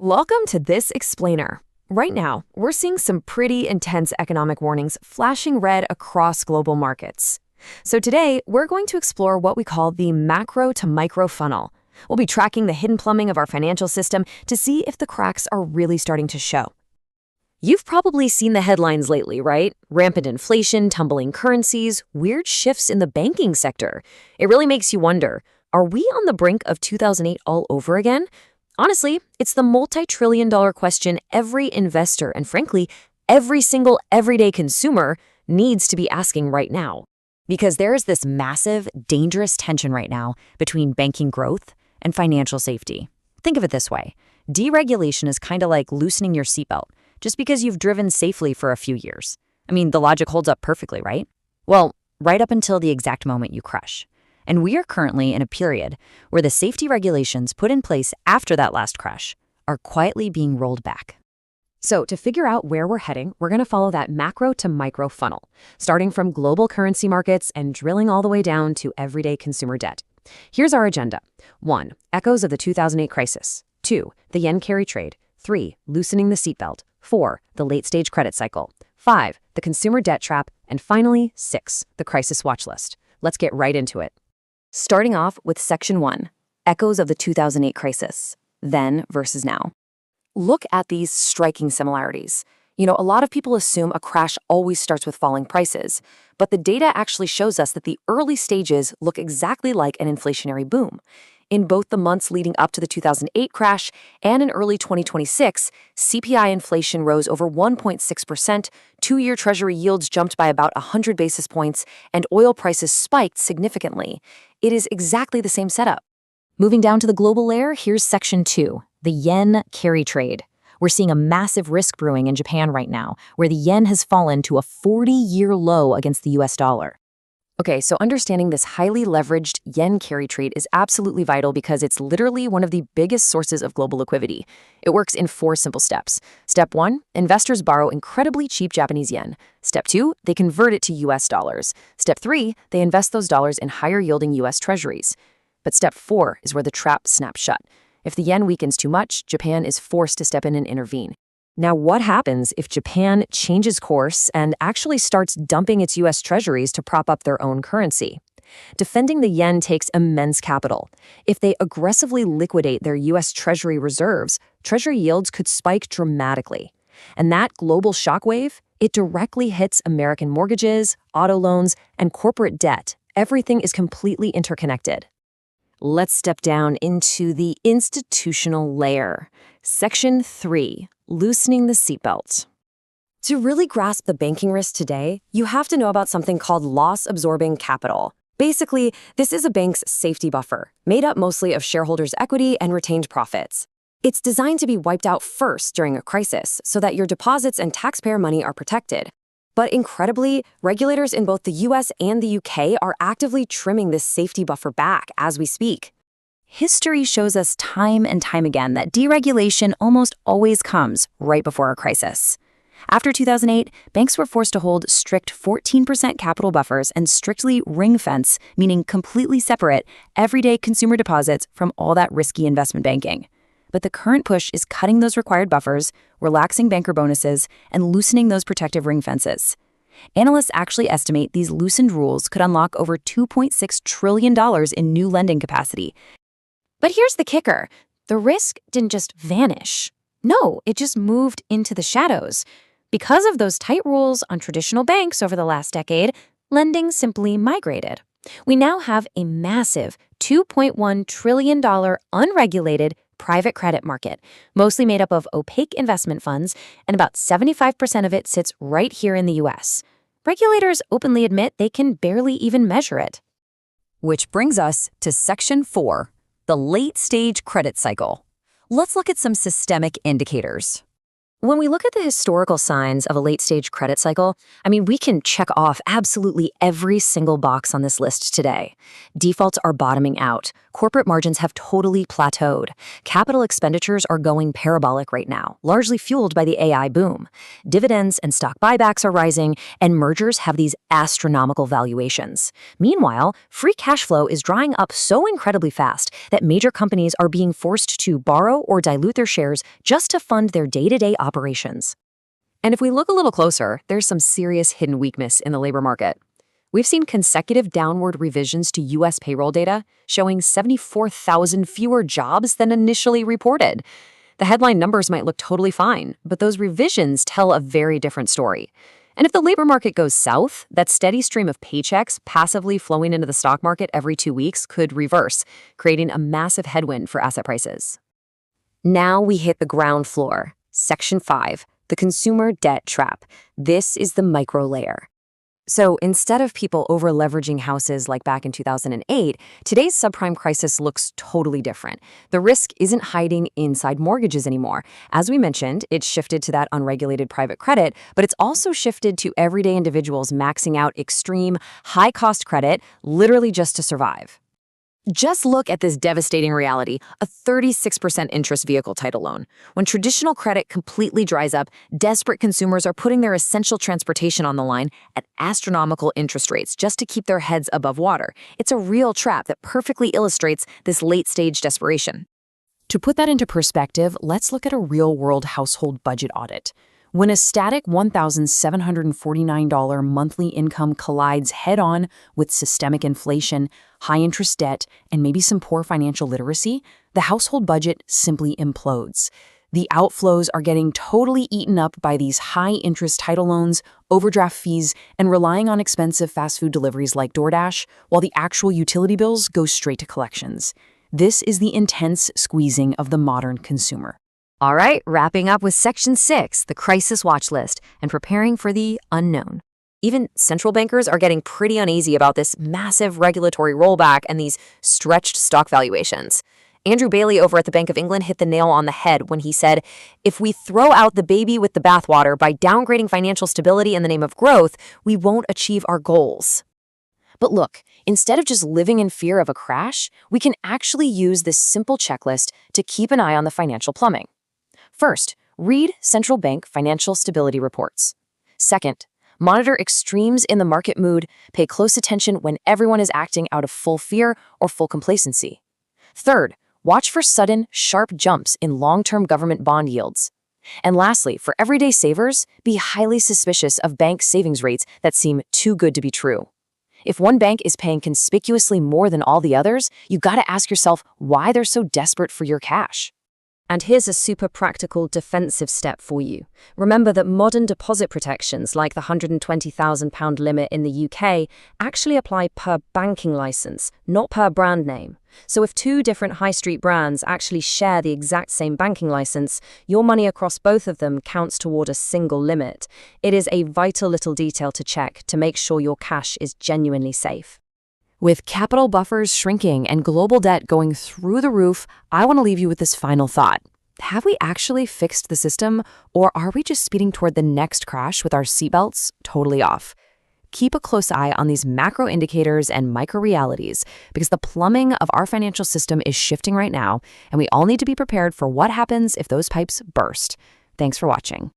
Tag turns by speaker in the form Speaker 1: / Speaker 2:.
Speaker 1: Welcome to this explainer. Right now, we're seeing some pretty intense economic warnings flashing red across global markets. So today, we're going to explore what we call the macro to micro funnel. We'll be tracking the hidden plumbing of our financial system to see if the cracks are really starting to show. You've probably seen the headlines lately, right? Rampant inflation, tumbling currencies, weird shifts in the banking sector. It really makes you wonder, are we on the brink of 2008 all over again? Honestly, it's the multi-trillion-dollar question every investor and, frankly, every single everyday consumer needs to be asking right now. Because there is this massive, dangerous tension right now between banking growth and financial safety. Think of it this way. Deregulation is kind of like loosening your seatbelt, just because you've driven safely for a few years. I mean, the logic holds up perfectly, right? Well, right up until the exact moment you crash. And we are currently in a period where the safety regulations put in place after that last crash are quietly being rolled back. So to figure out where we're heading, we're going to follow that macro to micro funnel, starting from global currency markets and drilling all the way down to everyday consumer debt. Here's our agenda. 1. Echoes of the 2008 crisis. 2. The yen carry trade. 3. Loosening the seatbelt. 4. The late-stage credit cycle. 5. The consumer debt trap. And finally, 6. The crisis watch list. Let's get right into it. Starting off with Section 1, Echoes of the 2008 crisis, then versus now. Look at these striking similarities. A lot of people assume a crash always starts with falling prices, but the data actually shows us that the early stages look exactly like an inflationary boom. In both the months leading up to the 2008 crash and in early 2026, CPI inflation rose over 1.6%, two-year Treasury yields jumped by about 100 basis points, and oil prices spiked significantly. It is exactly the same setup. Moving down to the global layer, here's Section 2, the yen carry trade. We're seeing a massive risk brewing in Japan right now, where the yen has fallen to a 40-year low against the US dollar. Okay, so understanding this highly leveraged yen carry trade is absolutely vital because it's literally one of the biggest sources of global liquidity. It works in 4 simple steps. Step 1, investors borrow incredibly cheap Japanese yen. Step 2, they convert it to US dollars. Step 3, they invest those dollars in higher-yielding US treasuries. But Step 4 is where the trap snaps shut. If the yen weakens too much, Japan is forced to step in and intervene. Now, what happens if Japan changes course and actually starts dumping its U.S. treasuries to prop up their own currency? Defending the yen takes immense capital. If they aggressively liquidate their U.S. Treasury reserves, Treasury yields could spike dramatically. And that global shockwave, it directly hits American mortgages, auto loans, and corporate debt. Everything is completely interconnected. Let's step down into the institutional layer. Section 3. Loosening the seatbelt. To really grasp the banking risk today, you have to know about something called loss-absorbing capital. Basically, this is a bank's safety buffer, made up mostly of shareholders' equity and retained profits. It's designed to be wiped out first during a crisis so that your deposits and taxpayer money are protected. But incredibly, regulators in both the US and the UK are actively trimming this safety buffer back as we speak. History shows us time and time again that deregulation almost always comes right before a crisis. After 2008, banks were forced to hold strict 14% capital buffers and strictly ring-fence, meaning completely separate, everyday consumer deposits from all that risky investment banking. But the current push is cutting those required buffers, relaxing banker bonuses, and loosening those protective ring fences. Analysts actually estimate these loosened rules could unlock over $2.6 trillion in new lending capacity. But here's the kicker. The risk didn't just vanish. No, it just moved into the shadows. Because of those tight rules on traditional banks over the last decade, lending simply migrated. We now have a massive $2.1 trillion unregulated private credit market, mostly made up of opaque investment funds, and about 75% of it sits right here in the US. Regulators openly admit they can barely even measure it. Which brings us to Section 4. The late-stage credit cycle. Let's look at some systemic indicators. When we look at the historical signs of a late-stage credit cycle, we can check off absolutely every single box on this list today. Defaults are bottoming out. Corporate margins have totally plateaued. Capital expenditures are going parabolic right now, largely fueled by the AI boom. Dividends and stock buybacks are rising, and mergers have these astronomical valuations. Meanwhile, free cash flow is drying up so incredibly fast that major companies are being forced to borrow or dilute their shares just to fund their day-to-day operations. And if we look a little closer, there's some serious hidden weakness in the labor market. We've seen consecutive downward revisions to U.S. payroll data, showing 74,000 fewer jobs than initially reported. The headline numbers might look totally fine, but those revisions tell a very different story. And if the labor market goes south, that steady stream of paychecks passively flowing into the stock market every 2 weeks could reverse, creating a massive headwind for asset prices. Now we hit the ground floor. Section 5, the consumer debt trap. This is the micro layer. So instead of people over-leveraging houses like back in 2008, today's subprime crisis looks totally different. The risk isn't hiding inside mortgages anymore. As we mentioned, it's shifted to that unregulated private credit, but it's also shifted to everyday individuals maxing out extreme, high-cost credit, literally just to survive. Just look at this devastating reality, a 36% interest vehicle title loan. When traditional credit completely dries up, desperate consumers are putting their essential transportation on the line at astronomical interest rates just to keep their heads above water. It's a real trap that perfectly illustrates this late-stage desperation. To put that into perspective, let's look at a real-world household budget audit. When a static $1,749 monthly income collides head-on with systemic inflation, high-interest debt, and maybe some poor financial literacy, the household budget simply implodes. The outflows are getting totally eaten up by these high-interest title loans, overdraft fees, and relying on expensive fast food deliveries like DoorDash, while the actual utility bills go straight to collections. This is the intense squeezing of the modern consumer. All right, wrapping up with Section 6, the crisis watch list, and preparing for the unknown. Even central bankers are getting pretty uneasy about this massive regulatory rollback and these stretched stock valuations. Andrew Bailey over at the Bank of England hit the nail on the head when he said, if we throw out the baby with the bathwater by downgrading financial stability in the name of growth, we won't achieve our goals. But look, instead of just living in fear of a crash, we can actually use this simple checklist to keep an eye on the financial plumbing. First, read central bank financial stability reports. Second, monitor extremes in the market mood, pay close attention when everyone is acting out of full fear or full complacency. Third, watch for sudden, sharp jumps in long-term government bond yields. And lastly, for everyday savers, be highly suspicious of bank savings rates that seem too good to be true. If one bank is paying conspicuously more than all the others, you gotta ask yourself why they're so desperate for your cash. And here's a super practical defensive step for you. Remember that modern deposit protections like the £120,000 limit in the UK actually apply per banking license, not per brand name. So if two different high street brands actually share the exact same banking license, your money across both of them counts toward a single limit. It is a vital little detail to check to make sure your cash is genuinely safe. With capital buffers shrinking and global debt going through the roof, I want to leave you with this final thought. Have we actually fixed the system, or are we just speeding toward the next crash with our seatbelts totally off? Keep a close eye on these macro indicators and micro realities, because the plumbing of our financial system is shifting right now, and we all need to be prepared for what happens if those pipes burst. Thanks for watching.